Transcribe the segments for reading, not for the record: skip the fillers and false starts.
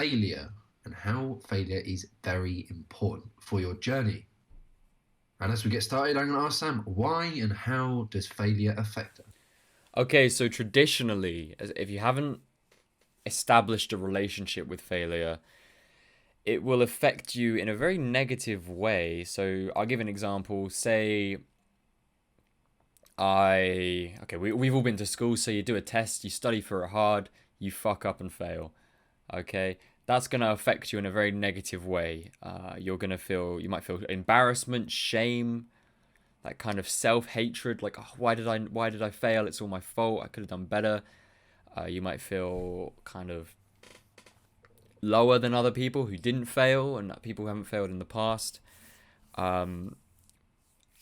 failure and how failure is very important for your journey. And as we get started, I'm going to ask Sam, why and how does failure affect us? Okay, so traditionally, if you haven't established a relationship with failure, it will affect you in a very negative way. So I'll give an example. Say we've all been to school, so you do a test, you study for it hard, you fuck up and fail. Okay, that's gonna affect you in a very negative way. You might feel embarrassment, shame, that kind of self-hatred, like, oh, why did I fail? It's all my fault. I could have done better. You might feel kind of lower than other people who didn't fail and people who haven't failed in the past. Um,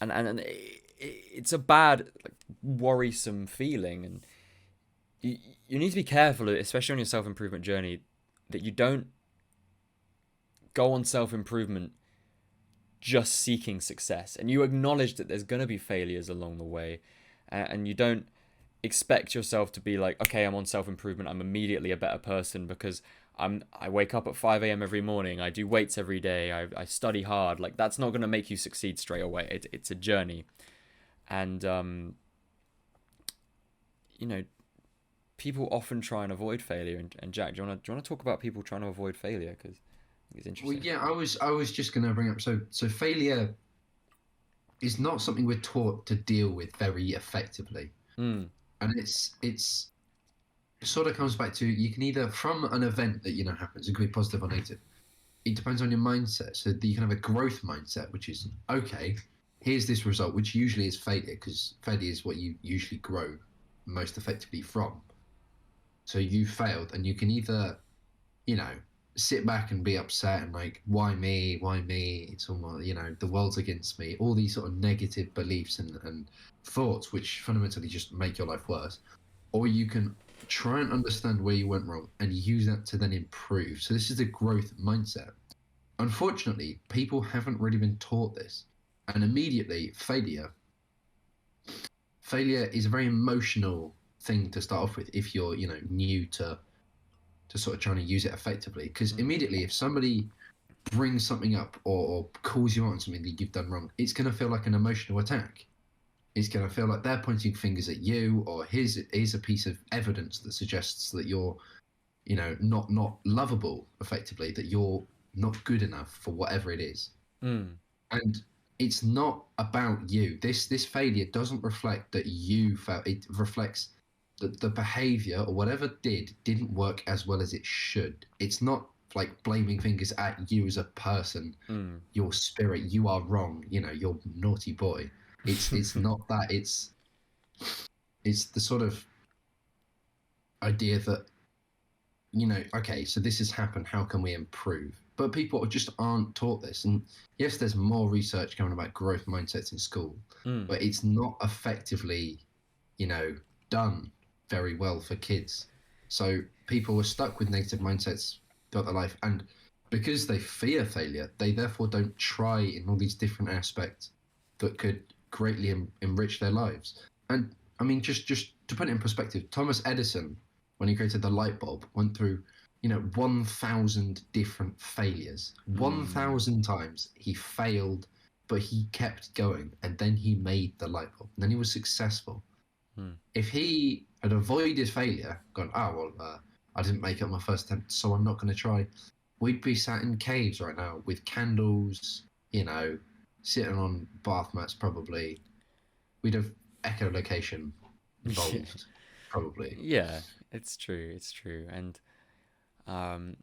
and it's a bad, like, worrisome feeling, and you need to be careful, especially on your self improvement journey, that you don't go on self improvement just seeking success, and you acknowledge that there's going to be failures along the way, and you don't expect yourself to be like, okay, I'm on self improvement, I'm immediately a better person because I wake up at 5 a.m. every morning, I do weights every day, I study hard. Like, that's not going to make you succeed straight away. It's a journey. And you know, people often try and avoid failure. And Jack, do you want to talk about people trying to avoid failure? Because I think it's Well, interesting. yeah, I was just going to bring up, so failure is not something we're taught to deal with very effectively. Mm. And it's it sort of comes back to, you can either, from an event that happens, it could be positive or negative. It depends on your mindset. So you can have a growth mindset, which is, okay, here's this result, which usually is failure, because failure is what you usually grow most effectively from. So you failed, and you can either, you know, sit back and be upset and like, why me? Why me? It's almost, the world's against me. All these sort of negative beliefs and thoughts, which fundamentally just make your life worse. Or you can try and understand where you went wrong and use that to then improve. So this is a growth mindset. Unfortunately, people haven't really been taught this. And immediately, failure is a very emotional thing to start off with if you're, new to sort of trying to use it effectively. Because Mm. immediately, if somebody brings something up or calls you out on something that you've done wrong, it's going to feel like an emotional attack. It's going to feel like they're pointing fingers at you, or here's a piece of evidence that suggests that you're, not lovable effectively, that you're not good enough for whatever it is. Mm. And it's not about you. This failure doesn't reflect that you failed. It reflects that the behavior or whatever didn't work as well as it should. It's not like blaming fingers at you as a person, Mm. your spirit. You are wrong. You're naughty boy. It's not that. It's the sort of idea that, okay, so this has happened. How can we improve? But people just aren't taught this. And yes, there's more research coming about growth mindsets in school, Mm. but it's not effectively, you know, done very well for kids. So people are stuck with negative mindsets throughout their life. And because they fear failure, they therefore don't try in all these different aspects that could greatly enrich their lives. And I mean, just to put it in perspective, Thomas Edison, when he created the light bulb, went through 1,000 different failures. Mm. 1,000 times he failed, but he kept going, and then he made the light bulb, and then he was successful. Mm. If he had avoided failure, gone, oh well, I didn't make it on my first attempt, so I'm not going to try, we'd be sat in caves right now with candles, sitting on bath mats probably. We'd have echolocation involved, probably. Yeah, it's true. It's true. And um,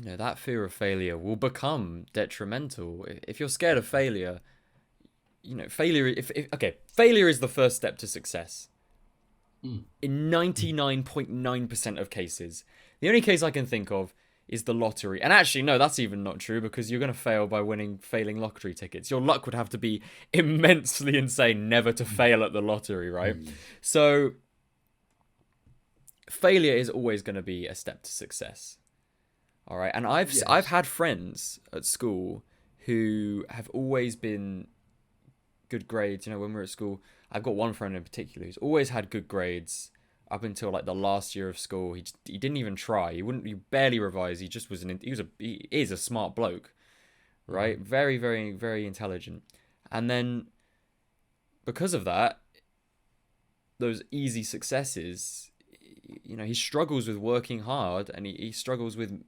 that fear of failure will become detrimental. If you're scared of failure, failure. Failure is the first step to success Mm. in 99.9% of cases. The only case I can think of is the lottery. And actually, no, that's even not true, because you're going to fail by failing lottery tickets. Your luck would have to be immensely insane never to fail at the lottery, right? Mm. So failure is always going to be a step to success. All right, and I've Yes. had friends at school who have always been good grades. When we were at school, I've got one friend in particular who's always had good grades. up until like the last year of school. He didn't even try. He barely revise. He just was he is a smart bloke, right? Very, very, very intelligent. And then because of that, those easy successes, he struggles with working hard, and he struggles with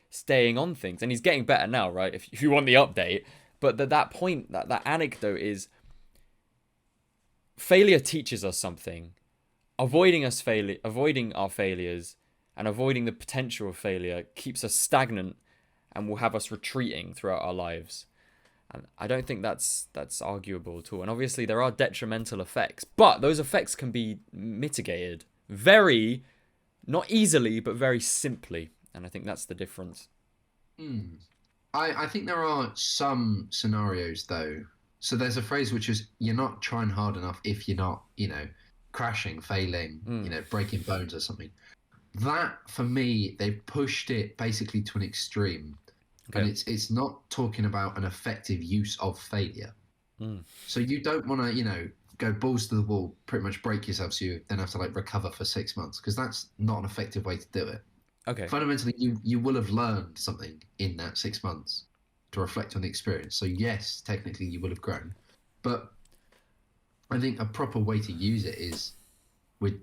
staying on things, and he's getting better now, right? If you want the update. But that point, that anecdote is, failure teaches us something. Avoiding our failures and avoiding the potential of failure keeps us stagnant and will have us retreating throughout our lives. And I don't think that's arguable at all. And obviously there are detrimental effects, but those effects can be mitigated very, not easily, but very simply. And I think that's the difference. I think there are some scenarios though. So there's a phrase which is, you're not trying hard enough if you're not, crashing, failing, breaking bones or something. That, for me, they've pushed it basically to an extreme. Okay. And it's not talking about an effective use of failure. So you don't want to, go balls to the wall, pretty much break yourself, so you then have to recover for 6 months, because that's not an effective way to do it. Okay. Fundamentally, you will have learned something in that 6 months to reflect on the experience. So yes, technically you will have grown, but I think a proper way to use it is with,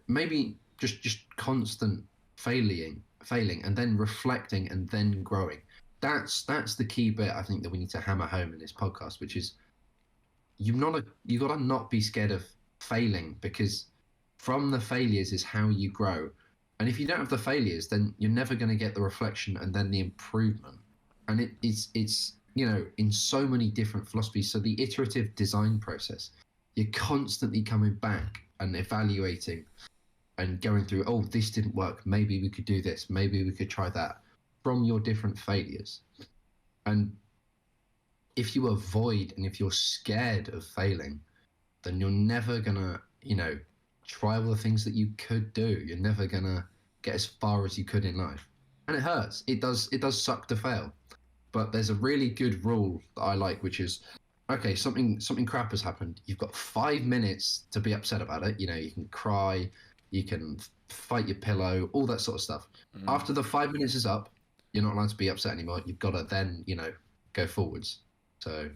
maybe just constant failing, and then reflecting, and then growing. That's the key bit I think that we need to hammer home in this podcast, which is you gotta not be scared of failing, because from the failures is how you grow. And if you don't have the failures, then you're never going to get the reflection and then the improvement. And it's in so many different philosophies. So the iterative design process, you're constantly coming back and evaluating and going through, oh, this didn't work. Maybe we could do this. Maybe we could try that, from your different failures. And if you avoid, and if you're scared of failing, then you're never going to, try all the things that you could do. You're never going to get as far as you could in life. And it hurts. It does suck to fail. But there's a really good rule that I like, which is, okay, something crap has happened. You've got 5 minutes to be upset about it. You can cry, you can fight your pillow, all that sort of stuff. After the 5 minutes is up, you're not allowed to be upset anymore. You've got to then, go forwards. So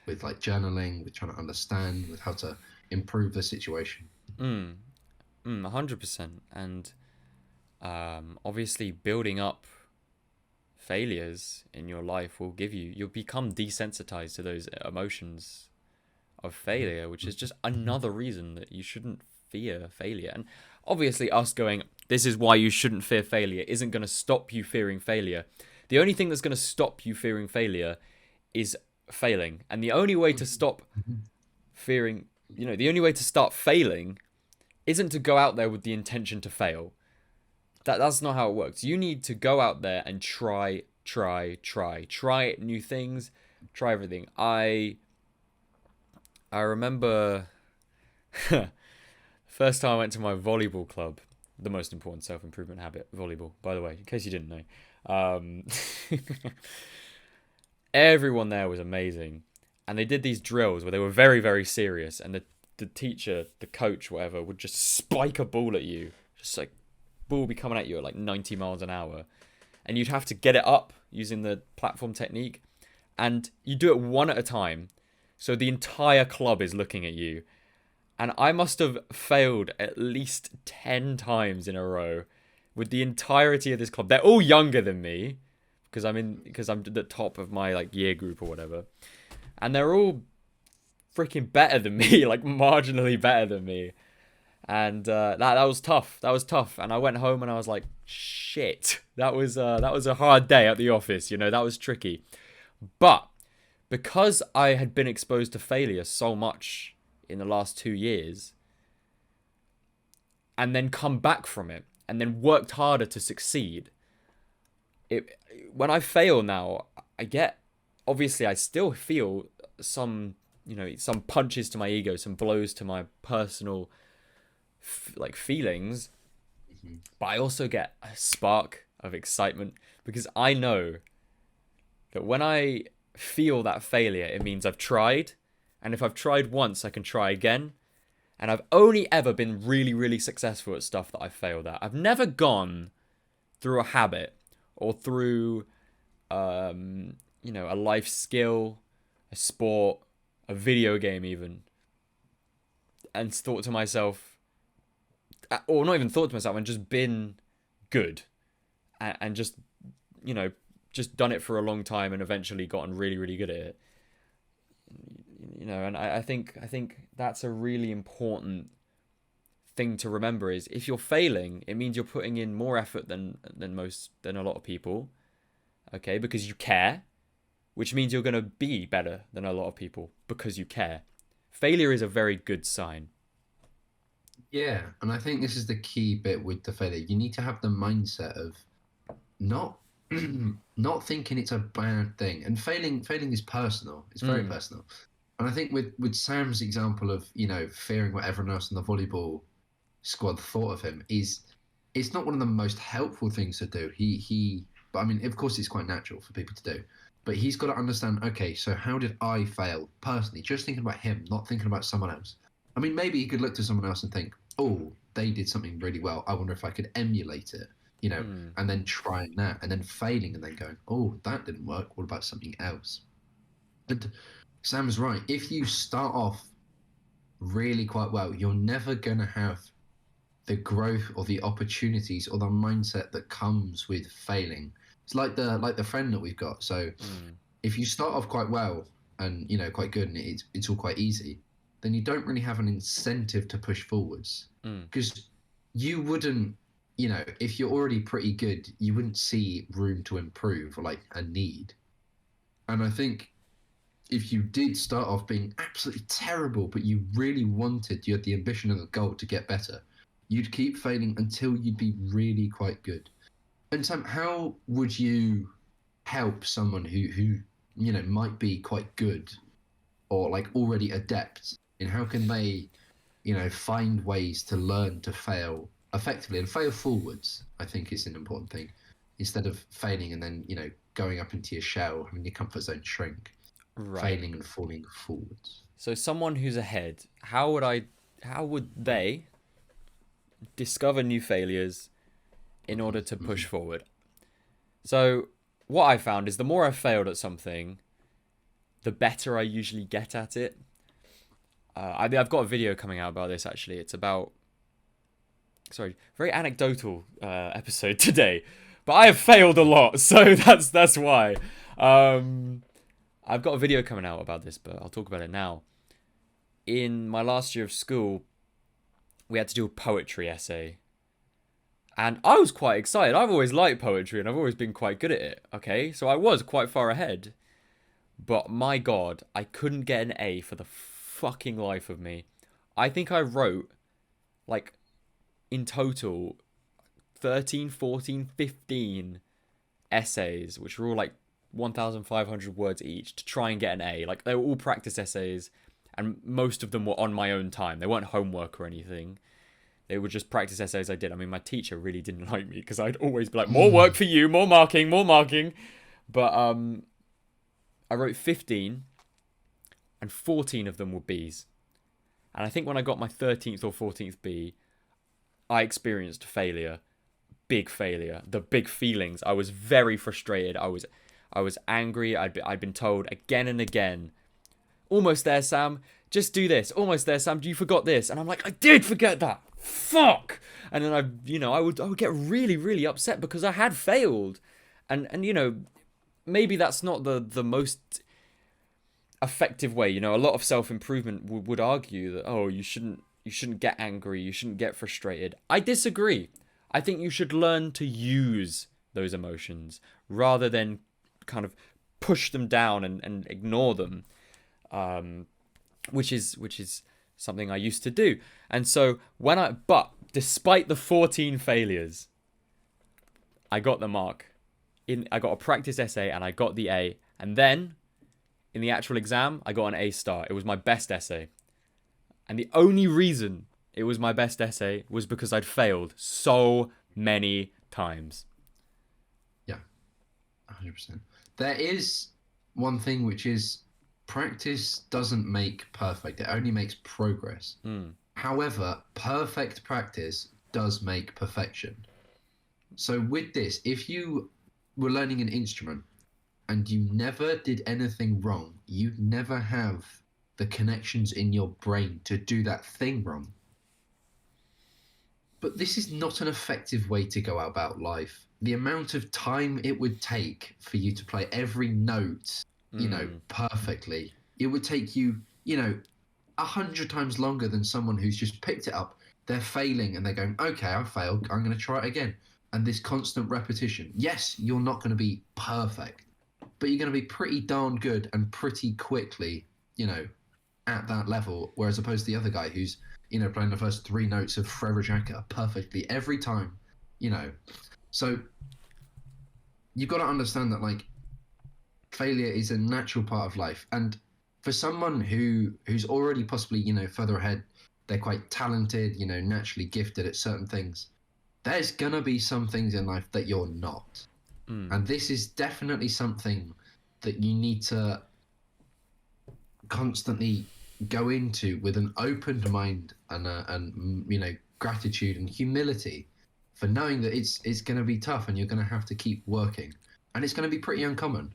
with journaling, with trying to understand, with how to improve the situation. 100%. And obviously building up failures in your life you'll become desensitized to those emotions of failure, which is just another reason that you shouldn't fear failure. And obviously us going, this is why you shouldn't fear failure, isn't going to stop you fearing failure. The only thing that's going to stop you fearing failure is failing. And the only way to stop fearing, the only way to start failing isn't to go out there with the intention to fail. That's not how it works. You need to go out there and try new things, try everything. I remember first time I went to my volleyball club, the most important self-improvement habit, volleyball, by the way, in case you didn't know. Everyone there was amazing. And they did these drills where they were very, very serious. And the teacher, the coach, whatever, would just spike a ball at you. Just ball would be coming at you at 90 miles an hour. And you'd have to get it up using the platform technique. And you do it one at a time. So the entire club is looking at you. And I must have failed at least 10 times in a row with the entirety of this club. They're all younger than me because I'm at the top of my year group or whatever. And they're all freaking better than me, marginally better than me. And that was tough. That was tough. And I went home and I was like, shit. That was a hard day at the office. That was tricky. But because I had been exposed to failure so much in the last 2 years, and then come back from it, and then worked harder to succeed, when I fail now, obviously I still feel some punches to my ego, some blows to my personal feelings, but I also get a spark of excitement because I know that when I feel that failure, it means I've tried, and if I've tried once, I can try again, And I've only ever been really, really successful at stuff that I failed at. I've never gone through a habit or through, a life skill, a sport, a video game even, and thought to myself, or not even thought to myself, and just been good and just, just done it for a long time and eventually gotten really, really good at it. And I think that's a really important thing to remember is if you're failing, it means you're putting in more effort than a lot of people. Okay, because you care, which means you're going to be better than a lot of people because you care. Failure is a very good sign. Yeah, and I think this is the key bit with the failure. You need to have the mindset of not not thinking it's a bad thing. And failing is personal. It's very personal. And I think with Sam's example of, fearing what everyone else in the volleyball squad thought of him is it's not one of the most helpful things to do. But I mean, of course it's quite natural for people to do. But he's got to understand, okay, so how did I fail personally? Just thinking about him, not thinking about someone else. I mean, maybe he could look to someone else and think, oh, they did something really well. I wonder if I could emulate it, and then trying that and then failing and then going, oh, that didn't work. What about something else? And Sam's right. If you start off really quite well, you're never going to have the growth or the opportunities or the mindset that comes with failing. It's like the friend that we've got. So if you start off quite well and quite good and it's all quite easy, then you don't really have an incentive to push forwards because you wouldn't, if you're already pretty good, you wouldn't see room to improve or like a need. And I think if you did start off being absolutely terrible, but you really you had the ambition and the goal to get better, you'd keep failing until you'd be really quite good. And Sam, how would you help someone who might be quite good or like already adept? And how can they, find ways to learn to fail effectively and fail forwards? I think is an important thing instead of failing and then going up into your shell, having your comfort zone shrink, failing and falling forwards. So someone who's ahead, how would they discover new failures in order to push forward? So what I found is the more I failed at something, the better I usually get at it. I've got a video coming out about this actually. It's about, very anecdotal episode today, but I have failed a lot, so that's why. I've got a video coming out about this, but I'll talk about it now. In my last year of school, we had to do a poetry essay. And I was quite excited. I've always liked poetry and I've always been quite good at it. Okay, so I was quite far ahead. But my God, I couldn't get an A for the fucking life of me. I think I wrote, like, in total, 13, 14, 15 essays, which were all like 1,500 words each, to try and get an A. Like, they were all practice essays, and most of them were on my own time. They weren't homework or anything. They were just practice essays I did. I mean, my teacher really didn't like me because I'd always be like, more work for you, more marking, more marking. But I wrote 15, and 14 of them were Bs. And I think when I got my 13th or 14th B, I experienced failure, big failure, the big feelings. I was very frustrated. I was angry. I'd been told again and again, almost there, Sam. Just do this. Almost there, Sam. You forgot this. And I'm like, I did forget that. Fuck. And then I would get really, really upset because I had failed. And maybe that's not the most effective way. A lot of self-improvement would argue that, oh, you shouldn't get angry. You shouldn't get frustrated. I disagree. I think you should learn to use those emotions rather than kind of push them down and ignore them. Which is something I used to do. And so but despite the 14 failures, I got the mark. I got a practice essay and I got the A. And then in the actual exam, I got an A star. It was my best essay. And the only reason it was my best essay was because I'd failed so many times. Yeah, 100%. There is one thing which is practice doesn't make perfect. It only makes progress. However, perfect practice does make perfection. So with this, if you were learning an instrument and you never did anything wrong, you'd never have the connections in your brain to do that thing wrong. But this is not an effective way to go about life. The amount of time it would take for you to play every note, perfectly, it would take you, 100 times longer than someone who's just picked it up. They're failing and they're going, okay, I failed. I'm going to try it again. And this constant repetition. Yes, you're not going to be perfect, but you're going to be pretty darn good and pretty quickly, at that level. Whereas opposed to the other guy who's, playing the first three notes of Fredericka perfectly every time, So you've got to understand that, like, failure is a natural part of life. And for someone who's already possibly, further ahead, they're quite talented, naturally gifted at certain things. There's gonna be some things in life that you're not. And this is definitely something that you need to constantly go into with an open mind and gratitude and humility for knowing that it's going to be tough and you're going to have to keep working, and it's going to be pretty uncommon.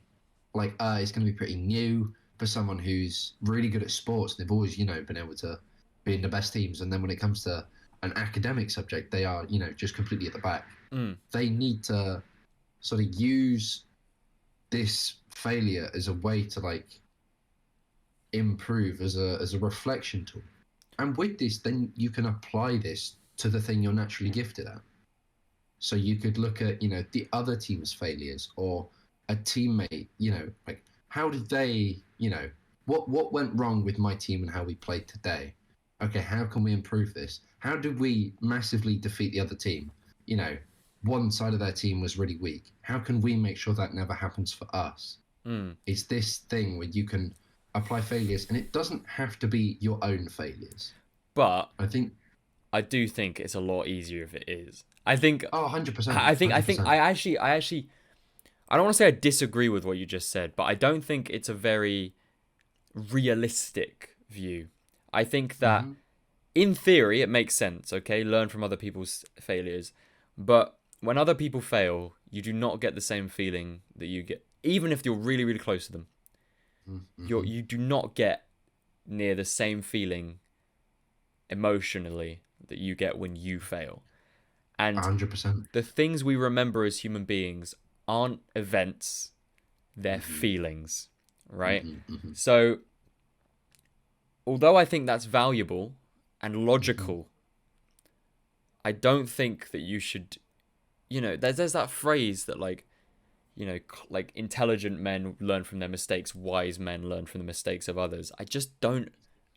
Like it's going to be pretty new for someone who's really good at sports. They've always been able to be in the best teams, and then when it comes to an academic subject, they are just completely at the back. They need to sort of use this failure as a way to, like, improve, as a reflection tool. And with this, then you can apply this to the thing you're naturally gifted at. So you could look at the other team's failures, or a teammate, like, how did they, what went wrong with my team and how we played today? Okay, how can we improve this? How did we massively defeat the other team? One side of their team was really weak. How can we make sure that never happens for us? It's this thing where you can apply failures, and it doesn't have to be your own failures. But I do think it's a lot easier if it is. I think. 100%. I think. 100%. I actually. I don't want to say I disagree with what you just said, but I don't think it's a very realistic view. I think that, in theory, it makes sense. Okay, learn from other people's failures, but when other people fail, you do not get the same feeling that you get, even if you're really, really close to them. You do not get near the same feeling emotionally that you get when you fail. And 100%. the things we remember as human beings aren't events, they're feelings, right? So, although I think that's valuable and logical, I don't think that you should, there's that phrase that, like, like, intelligent men learn from their mistakes, wise men learn from the mistakes of others. I just don't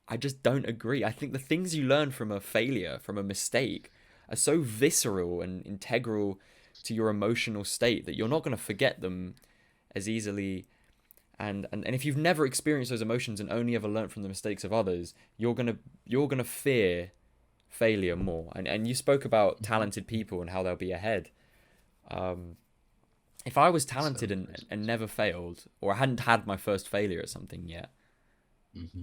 agree. I think the things you learn from a failure, from a mistake, are so visceral and integral to your emotional state that you're not going to forget them as easily. And if you've never experienced those emotions and only ever learned from the mistakes of others, you're gonna fear failure more. And you spoke about talented people and how they'll be ahead. If I was talented and never failed, or I hadn't had my first failure at something yet,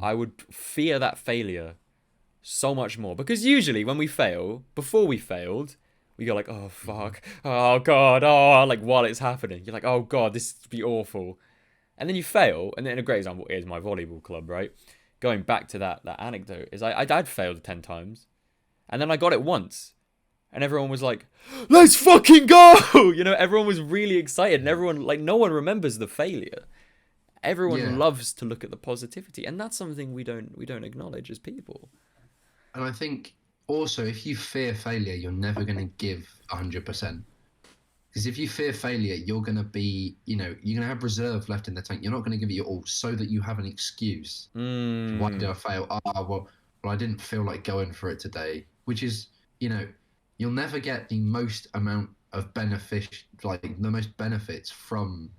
I would fear that failure so much more. Because usually when we fail, before we failed, we go like, oh, fuck, oh, God, oh, like, while it's happening. You're like, oh, God, this would be awful. And then you fail, and then a great example is my volleyball club, right? Going back to that anecdote, is I'd failed 10 times, and then I got it once. And everyone was like, let's fucking go! Everyone was really excited, and everyone, like, no one remembers the failure. Everyone loves to look at the positivity, and that's something we don't acknowledge as people. And I think also, if you fear failure, you're never going to give 100%. Because if you fear failure, you're going to be, you're going to have reserve left in the tank. You're not going to give it your all so that you have an excuse. Why did I fail? Well, I didn't feel like going for it today. Which is, you'll never get the most amount of benefits from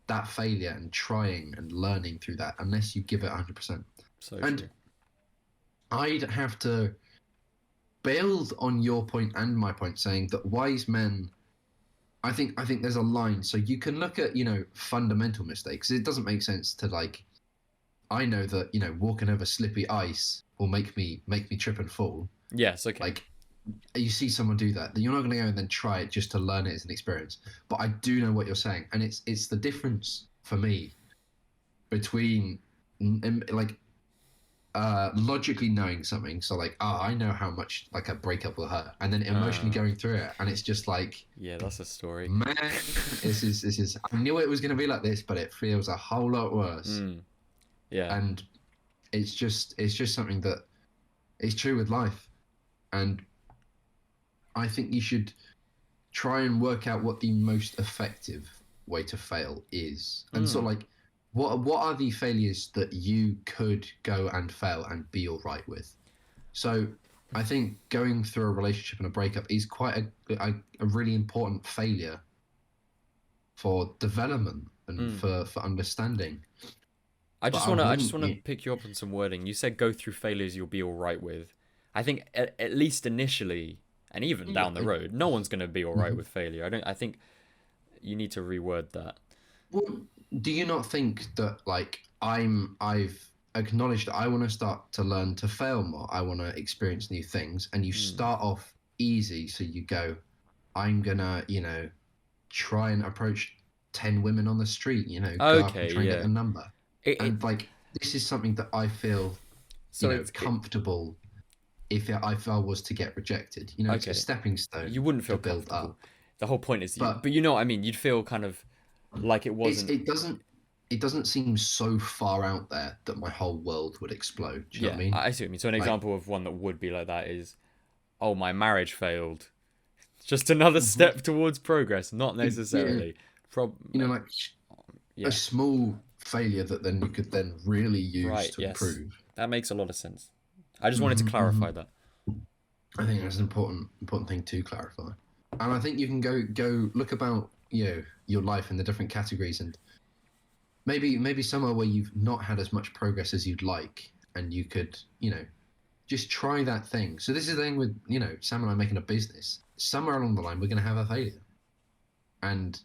that failure and trying and learning through that unless you give it 100%. So and true. I'd have to build on your point and my point, saying that wise men, I think there's a line. So you can look at, fundamental mistakes. It doesn't make sense to, like, I know that, walking over slippy ice or make me trip and fall. Yes, okay. Like you see someone do that, then you're not going to go and then try it just to learn it as an experience. But I do know what you're saying, and it's the difference for me between like logically knowing something. So like, I know how much like a breakup will hurt, and then emotionally Uh, going through it, and it's just like, yeah, that's a story. man, this is. I knew it was going to be like this, but it feels a whole lot worse. Mm, yeah. And it's just something that is true with life, and I think you should try and work out what the most effective way to fail is, and sort of like what are the failures that you could go and fail and be all right with. So I think going through a relationship and a breakup is quite a really important failure for development and for understanding. I But just I want to wouldn't. pick you up on some wording. You said go through failures you'll be all right with. I think at least initially, and even down the road, no one's going to be all right with failure. I think you need to reword that. Well, do you not think that like I've acknowledged that I want to start to learn to fail more. I want to experience new things, and you start off easy. So you go, I'm gonna, try and approach 10 women on the street. Go up and Okay, try and get yeah. the number. It And like this is something that I feel, so it's comfortable if I was to get rejected. It's a okay. stepping You stone wouldn't to feel build comfortable. up. The whole point is, But but you know what I mean. You'd feel kind of like it it's wasn't. it doesn't seem so far out there that my whole world would explode. Do you know what Yeah, I mean? I see what you mean. So an Like, example of one that would be like that is, oh, my marriage failed. It's just another step towards progress, not yeah, necessarily. Prob like a yeah, small failure that then you could then really use right. to Yes, improve. that makes a lot of sense. I just wanted to Hmm, hmm. clarify that. I think that's an important thing to clarify. And I think you can go look about your life in the different categories, and maybe somewhere where you've not had as much progress as you'd like, and you could just try that thing. So this is the thing with Sam and I making a business. Somewhere along the line, we're going to have a failure, and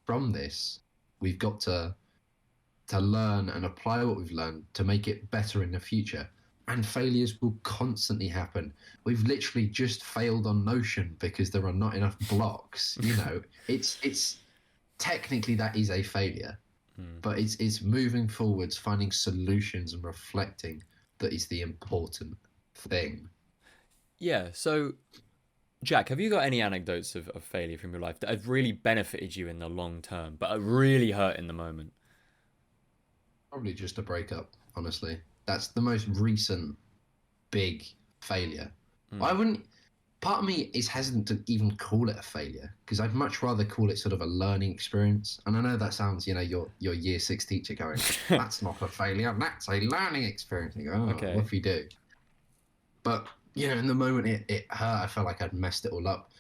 from this, we've got to learn and apply what we've learned to make it better in the future. And failures will constantly happen. We've literally just failed on Notion because there are not enough blocks. It's technically that is a failure, but it's moving forwards, finding solutions and reflecting that is the important thing. Yeah. So, Jack, have you got any anecdotes of failure from your life that have really benefited you in the long term, but are really hurt in the moment? Probably just a breakup, honestly. That's the most recent big failure. I wouldn't. Part of me is hesitant to even call it a failure because I'd much rather call it sort of a learning experience. And I know that sounds, your year six teacher going, "That's not a failure. That's a learning experience." You go, "Oh, Okay. what if you do?" But in the moment it hurt. I felt like I'd messed it all up.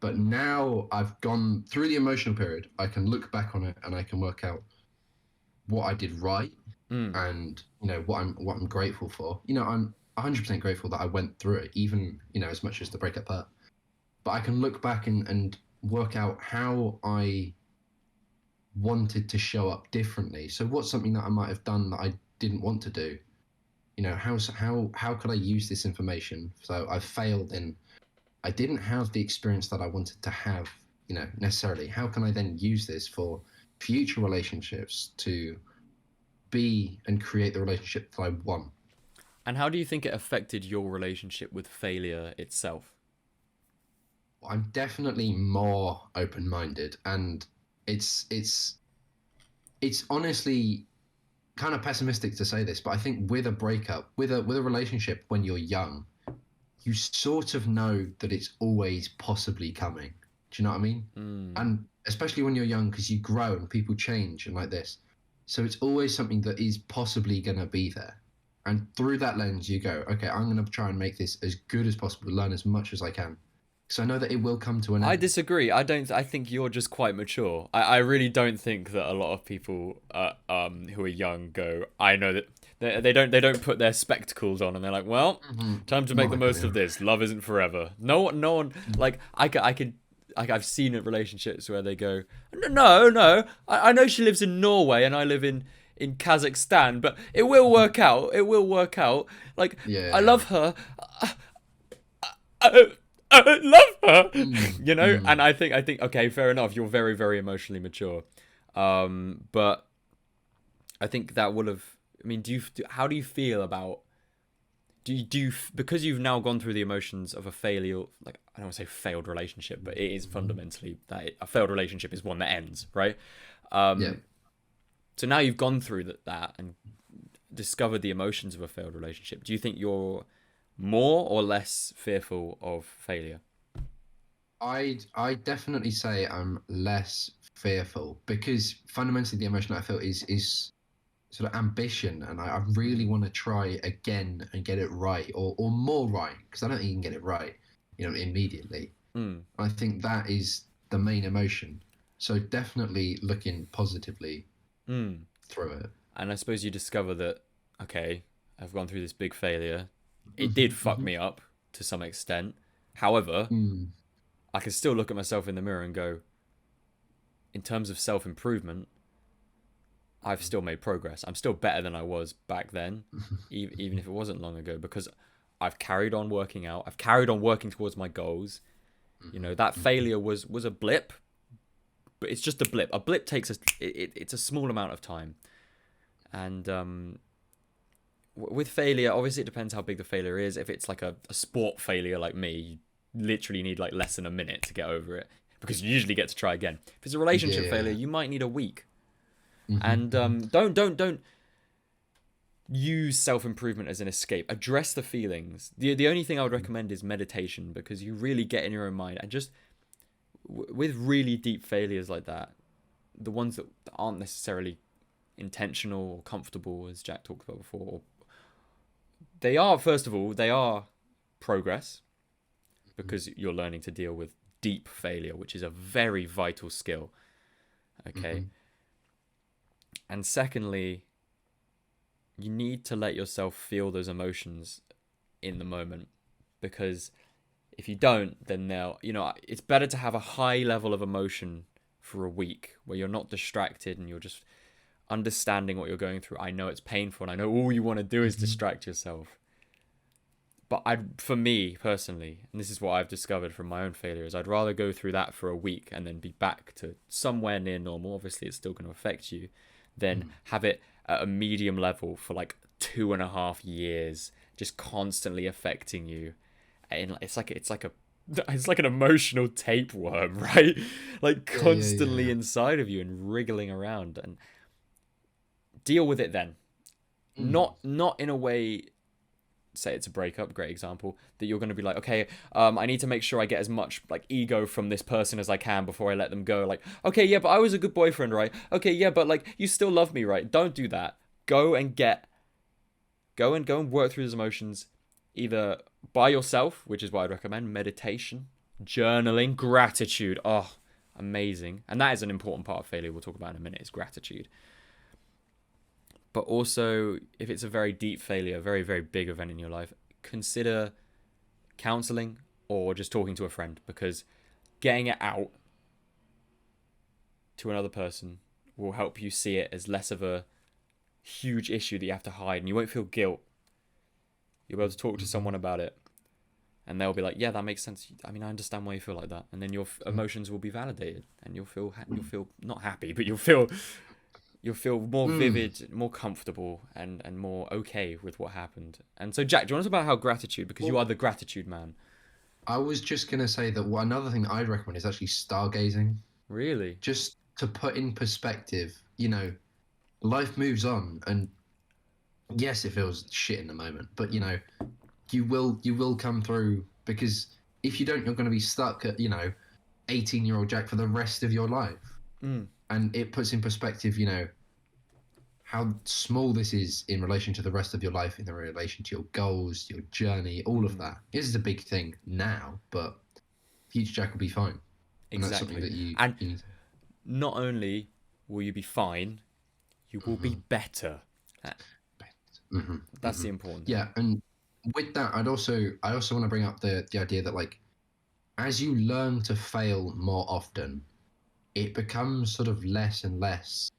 But now I've gone through the emotional period. I can look back on it and I can work out what I did right Mm. and what I'm grateful for. I'm 100% grateful that I went through it, even as much as the breakup hurt. But I can look back and work out how I wanted to show up differently. So what's something that I might have done that I didn't want to do? How could I use this information? So I failed and I didn't have the experience that I wanted to have. Necessarily. How can I then use this for future relationships to be and create the relationship that I want? And how do you think it affected your relationship with failure itself? I'm definitely more open-minded, and it's honestly kind of pessimistic to say this, but I think with a breakup, with a relationship when you're young, you sort of know that it's always possibly coming. Do you know what I mean? Mm. And especially when you're young, because you grow and people change and like this, so it's always something that is possibly going to be there. And through that lens, you go, okay, I'm going to try and make this as good as possible, learn as much as I can, because I know that it will come to an I end. disagree. I don't. I think you're just quite mature. I really don't think that a lot of people, who are young, go. I know that they don't put their spectacles on and they're like, well, time to make Not the like I most of am. this. Love isn't forever. No one. Like I could. Like I've seen relationships where they go, no. I know she lives in Norway and I live in Kazakhstan, but it will work out. It will work out. Like, I Yeah. love her. I, I love her. Mm, You know, mm. and I think, okay, fair enough. You're very, very emotionally mature. But I think that would have. I mean, how do you feel about? Do you because you've now gone through the emotions of a failure, like I don't want to say failed relationship, but it is fundamentally that a failed relationship is one that ends, right? Yeah. So now you've gone through that and discovered the emotions of a failed relationship. Do you think you're more or less fearful of failure? I'd definitely say I'm less fearful because fundamentally the emotion I feel is sort of ambition, and I really want to try again and get it right, or more right, because I don't think you can get it right, immediately. Mm. I think that is the main emotion. So definitely looking positively Mm. through it. And I suppose you discover that, okay, I've gone through this big failure. It did Hmm. fuck Hmm. me up to some extent. However, Mm. I can still look at myself in the mirror and go, in terms of self improvement, I've still made progress. I'm still better than I was back then, even if it wasn't long ago, because I've carried on working out. I've carried on working towards my goals. You know, that Hmm. failure was a blip, but it's just a blip. A blip takes it's a small amount of time, and with failure, obviously it depends how big the failure is. If it's like a sport failure like me, you literally need like less than a minute to get over it because you usually get to try again. If it's a relationship failure, Yeah. you might need a week. Hmm. And Hmm. don't use self improvement as an escape. Address the feelings. The only thing I would recommend is meditation because you really get in your own mind and just with really deep failures like that, the ones that aren't necessarily intentional or comfortable, as Jack talked about before, they are first of all they are progress because you're learning to deal with deep failure, which is a very vital skill. Okay, Hmm. and secondly, you need to let yourself feel those emotions in the moment because if you don't, then it's better to have a high level of emotion for a week where you're not distracted and you're just understanding what you're going through. I know it's painful and I know all you want to do is Hmm. distract yourself. But for me personally, and this is what I've discovered from my own failures, I'd rather go through that for a week and then be back to somewhere near normal. Obviously, it's still going to affect you, than have it at a medium level for like 2.5 years, just constantly affecting you. And it's like an emotional tapeworm, right? Like Yeah, yeah, constantly yeah. inside of you and wriggling around. And deal with it then. Mm. Not in a way, say it's a breakup, great example, that you're going to be like, okay, I need to make sure I get as much like ego from this person as I can before I let them go. Like, okay, yeah, but I was a good boyfriend, right? Okay, yeah, but like you still love me, right? Don't do that. Go and work through those emotions either by yourself, which is what I'd recommend, meditation, journaling, gratitude. Oh, amazing. And that is an important part of failure we'll talk about in a minute, is gratitude. But also, if it's a very deep failure, a very, very big event in your life, consider counseling or just talking to a friend because getting it out to another person will help you see it as less of a huge issue that you have to hide and you won't feel guilt. You'll be able to talk to Hmm. someone about it and they'll be like, yeah, that makes sense. I mean, I understand why you feel like that. And then your emotions will be validated and you'll feel not happy, but you'll feel more Mm. vivid, more comfortable, and more okay with what happened. And so, Jack, do you want to talk about how gratitude, because you Well, are the gratitude man. I was just gonna say that another thing I'd recommend is actually stargazing, Really? just to put in perspective. Life moves on, and yes, it feels shit in the moment, but Mm. you will come through because if you don't, you're going to be stuck at 18-year-old Jack for the rest of your life, Mm. and it puts in perspective, how small this is in relation to the rest of your life, in the relation to your goals, your journey, all of Mm. that. This is a big thing now, but future Jack will be fine, and that's something Exactly. that you And you need. not only will you be fine, you will be Mm-hmm. better. Uh, Mm-hmm. That's Mm-hmm. the important thing. Yeah, and with that, I also want to bring up the idea that, like, as you learn to fail more often, it becomes sort of less and less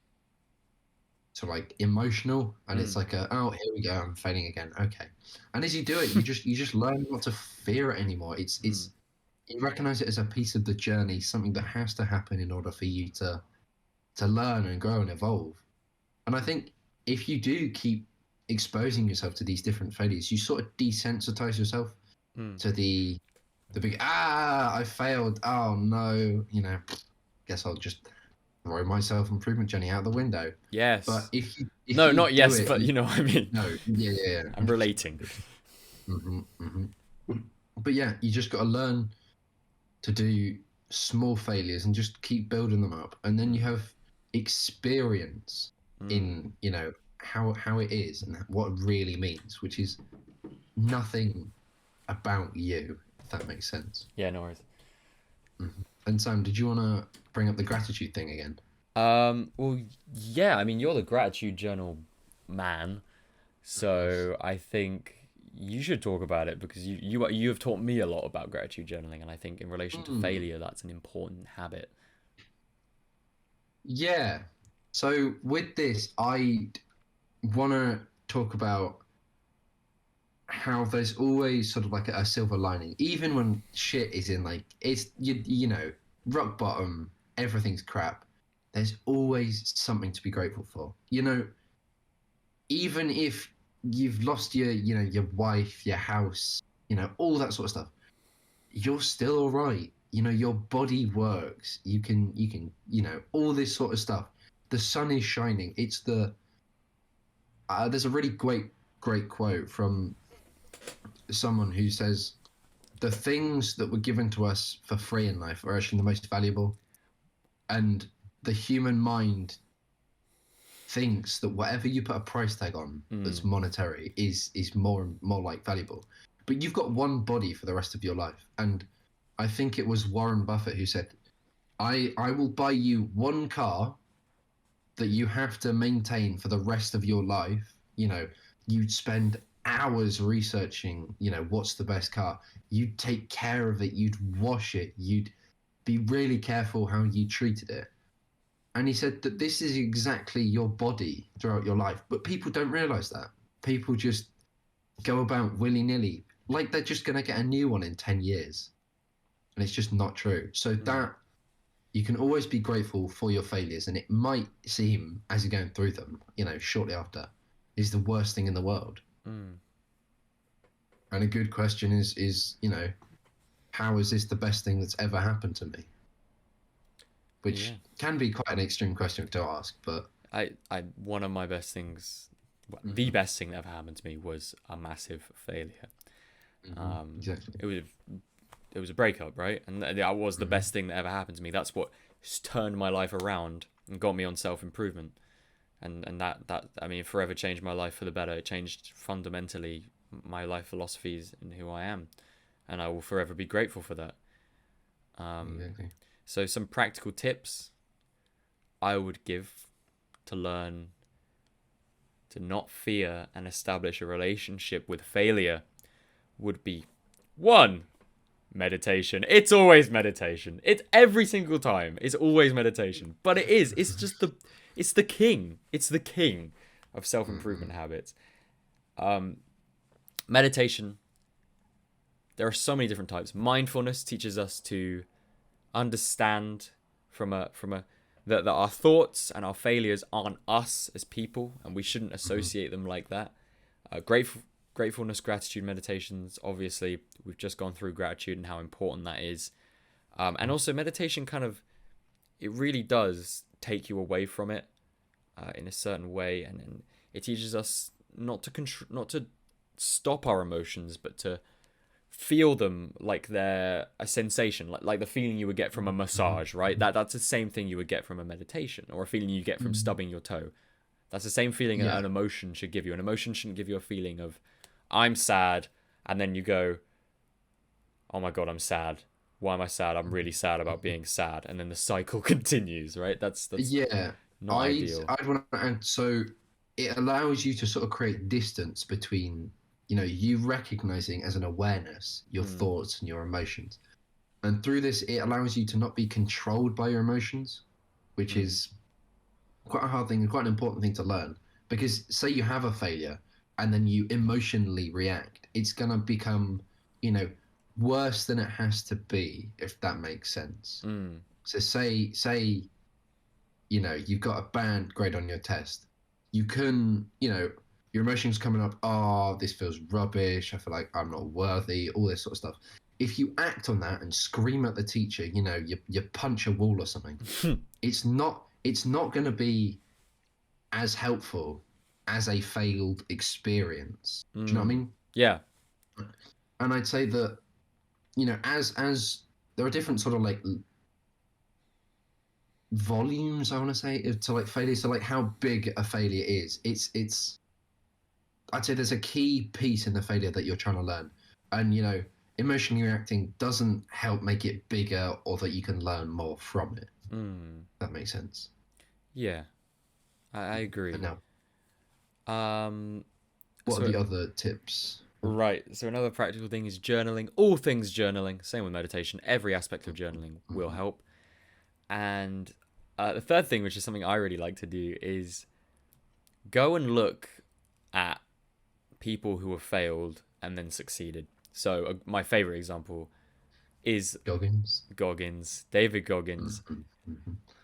to like emotional, and it's Mm. like oh, here we go, I'm failing again. Okay, and as you do it, you just learn not to fear it anymore. It's you recognize it as a piece of the journey, something that has to happen in order for you to learn and grow and evolve. And I think if you do keep exposing yourself to these different failures, you sort of desensitize yourself Mm. to the big I failed. Oh no, guess I'll just throw my self improvement journey out the window. But Yes. if No, you not do yes, it, but you know what I mean. no, yeah, yeah, yeah, I'm 100%. relating. But yeah, you just got to learn to do small failures and just keep building them up, and then you Mm. have experience Mm. in how it is and what it really means, which is nothing about you, if that makes sense. Yeah, no worries. And Sam, did you want to bring up the gratitude thing again? Well, yeah, I mean, you're the gratitude journal man, so I think you should talk about it because you have taught me a lot about gratitude journaling, and I think in relation to Mm, failure, that's an important habit. yeah. So with this, I want to talk about how there's always sort of like a silver lining, even when shit is in like it's rock bottom, everything's crap. There's always something to be grateful for. Even if you've lost your wife, your house, all that sort of stuff, you're still all right. Your body works. You can all this sort of stuff. The sun is shining. It's there's a really great quote from someone who says the things that were given to us for free in life are actually the most valuable, and the human mind thinks that whatever you put a price tag on that's Mm. monetary is more and more like valuable. But you've got one body for the rest of your life, and I think it was Warren Buffett who said, I will buy you one car that you have to maintain for the rest of your life. You'd spend hours researching, what's the best car. You'd take care of it, you'd wash it, you'd be really careful how you treated it. And he said that this is exactly your body throughout your life. But people don't realize that. People just go about willy nilly, like they're just going to get a new one in 10 years. And it's just not true. So Mm. that you can always be grateful for your failures. And it might seem, as you're going through them, shortly after, is the worst thing in the world. Mm. And a good question is how is this the best thing that's ever happened to me? Yeah. Which can be quite an extreme question to ask, but One of my best things, the Mhm, best thing that ever happened to me was a massive failure. exactly. It was a breakup, right? And that was the Mhm, best thing that ever happened to me. That's what turned my life around and got me on self improvement. And that I mean, forever changed my life for the better. It changed fundamentally my life philosophies and who I am, and I will forever be grateful for that. exactly. So some practical tips I would give to learn to not fear and establish a relationship with failure would be: one, meditation. It's always meditation. It's every single time. It's always meditation. But it's just it's the king. It's the king of self-improvement Mhm, habits. Meditation, there are so many different types. Mindfulness teaches us to understand from a that our thoughts and our failures aren't us as people, and we shouldn't mhm, associate them like that. Gratefulness, gratitude meditations. Obviously, we've just gone through gratitude and how important that is. And also, meditation it really does take you away from it in a certain way, and it teaches us not to stop our emotions, but to feel them like they're a sensation, like the feeling you would get from a mhm, massage, right? That's the same thing you would get from a meditation, or a feeling you get from mhm. stubbing your toe. That's the same feeling Yeah. an emotion should give you. An emotion shouldn't give you a feeling of I'm sad, and then you go, oh my god, I'm sad. Why am I sad? I'm really sad about being sad, and then the cycle continues, right? That's Yeah. not I'd ideal. I'd want to add, so it allows you to sort of create distance between, you recognizing as an awareness your Mm, thoughts and your emotions. And through this, it allows you to not be controlled by your emotions, which mm, is quite a hard thing, quite an important thing to learn. Because say you have a failure and then you emotionally react, it's gonna become, you know, worse than it has to be, if that makes sense. Mm. So say you know, you've got a bad grade on your test. You can, you know, your emotions coming up, oh, this feels rubbish, I feel like I'm not worthy, all this sort of stuff. If you act on that and scream at the teacher, you know, you punch a wall or something, it's not going to be as helpful as a failed experience. Do you know what I mean? Yeah. And I'd say that, you know, as there are different sort of like volumes, I want to say, to like failure. So like how big a failure is. It's I'd say there's a key piece in the failure that you're trying to learn. And you know, emotionally reacting doesn't help make it bigger or that you can learn more from it. That makes sense. Yeah. I agree. And now, Um, what are so the other tips? right. So another practical thing is journaling. All things journaling. Same with meditation. Every aspect of journaling will help. And the third thing, which is something I really like to do, is go and look at people who have failed and then succeeded. So my favorite example is Goggins. David Goggins.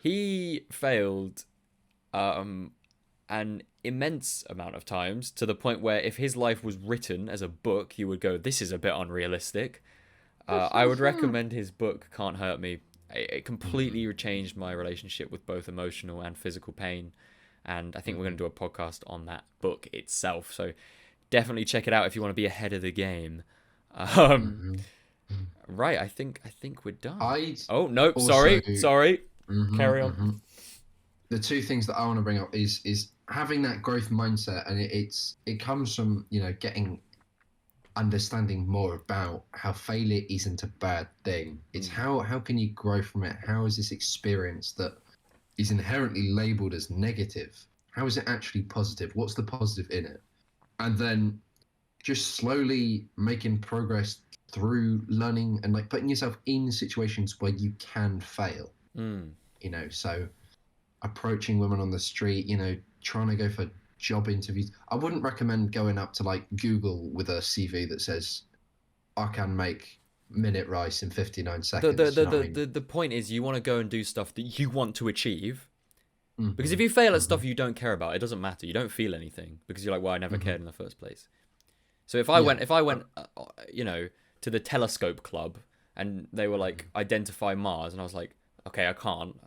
He failed an immense amount of times, to the point where if his life was written as a book, you would go, this is a bit unrealistic. I would recommend his book, Can't Hurt Me. It completely changed my relationship with both emotional and physical pain. And I think we're going to do a podcast on that book itself. So definitely check it out if you want to be ahead of the game. Right, I think we're done. Oh, no, also, sorry. Carry on. The two things that I want to bring up is having that growth mindset, and it comes from, you know, understanding more about how failure isn't a bad thing. It's how can you grow from it? How is this experience that is inherently labeled as negative, how is it actually positive? What's the positive in it? And then just slowly making progress through learning and like putting yourself in situations where you can fail. You know, so approaching women on the street, you know, trying to go for job interviews. I wouldn't recommend going up to like Google with a CV that says I can make minute rice in 59 seconds. The point is, you want to go and do stuff that you want to achieve. Because if you fail at stuff you don't care about, it doesn't matter. You don't feel anything because you're like, well, I never cared in the first place. So if I went, you know, to the telescope club and they were like, identify Mars, and I was like, okay, I can't.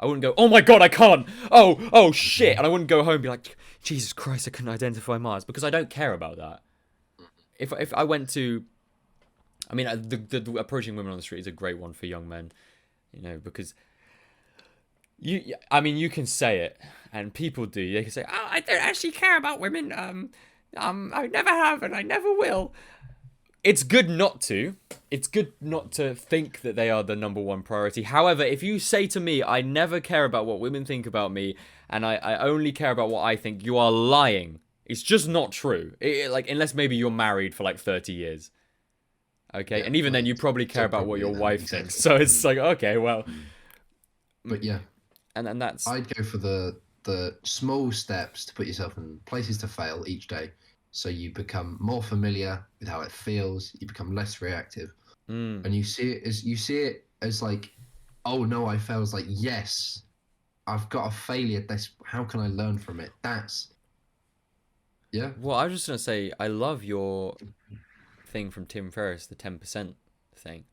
I wouldn't go, oh my god, I can't. Oh shit, and I wouldn't go home and be like, Jesus Christ, I couldn't identify Mars, because I don't care about that. If I went to, I mean, the approaching women on the street is a great one for young men, you know, because you can say it, and people do. They can say, oh, I don't actually care about women. I never have, and I never will. It's good not to. It's good not to think that they are the number one priority. However, if you say to me, I never care about what women think about me, and I only care about what I think, you are lying. It's just not true. Like, unless maybe you're married for like 30 years. Okay? Yeah, and even then, you probably care about what your wife thinks. So it's like, okay, well. But yeah. And that's... I'd go for the small steps to put yourself in places to fail each day. So you become more familiar with how it feels. You become less reactive, and you see it as like, oh no, I failed. It's like, yes, I've got a failure. How can I learn from it? Yeah. Well, I was just gonna say, I love your thing from Tim Ferriss, the 10% thing,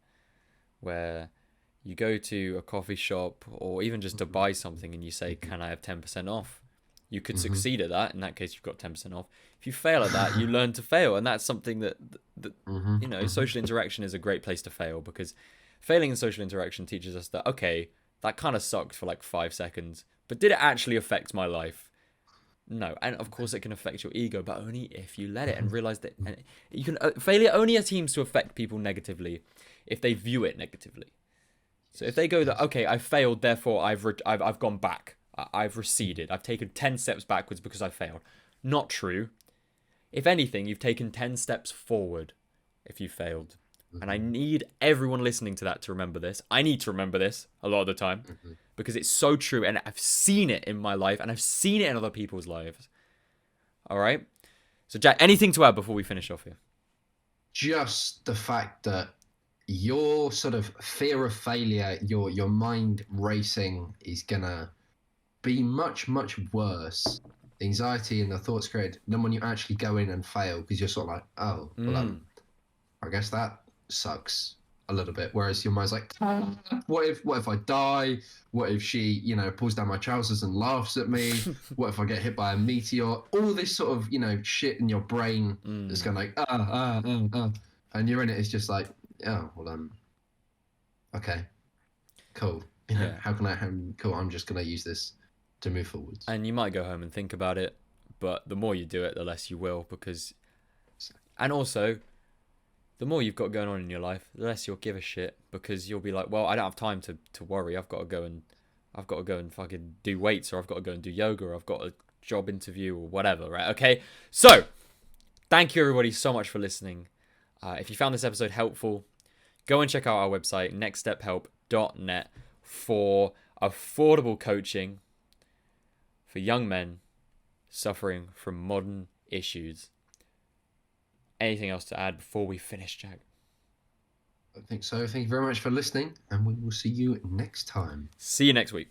where you go to a coffee shop or even just to buy something and you say, can I have 10% off? You could succeed at that. In that case, you've got 10% off. If you fail at that, you learn to fail. And that's something that you know, social interaction is a great place to fail, because failing in social interaction teaches us that, okay, that kind of sucked for like 5 seconds, but did it actually affect my life? No. And of course it can affect your ego, but only if you let it and realize that. And you can failure only seems to affect people negatively if they view it negatively. So if they go that, okay, I failed, therefore I've gone back. I've receded. I've taken 10 steps backwards because I failed. Not true. If anything, you've taken 10 steps forward if you failed. And I need everyone listening to that to remember this. I need to remember this a lot of the time because it's so true. And I've seen it in my life and I've seen it in other people's lives. All right. So, Jack, anything to add before we finish off here? Just the fact that your sort of fear of failure, your mind racing is gonna be much, much worse. The anxiety and the thoughts created than when you actually go in and fail because you're sort of like, oh, well, I guess that sucks a little bit. Whereas your mind's like, what if I die? What if she, pulls down my trousers and laughs at me? What if I get hit by a meteor? All this sort of, shit in your brain that's going like, and you're in it. It's just like, oh, well, okay, cool. How can I? Cool. I'm just gonna use this to move forwards. And you might go home and think about it, but the more you do it, the less you will and also, the more you've got going on in your life, the less you'll give a shit because you'll be like, well, I don't have time to worry. I've got to go and fucking do weights, or I've got to go and do yoga, or I've got a job interview or whatever, right? Okay. So, thank you everybody so much for listening. If you found this episode helpful, go and check out our website, nextstephelp.net, for affordable coaching for young men suffering from modern issues. Anything else to add before we finish, Jack? I think so. Thank you very much for listening, and we will see you next time. See you next week.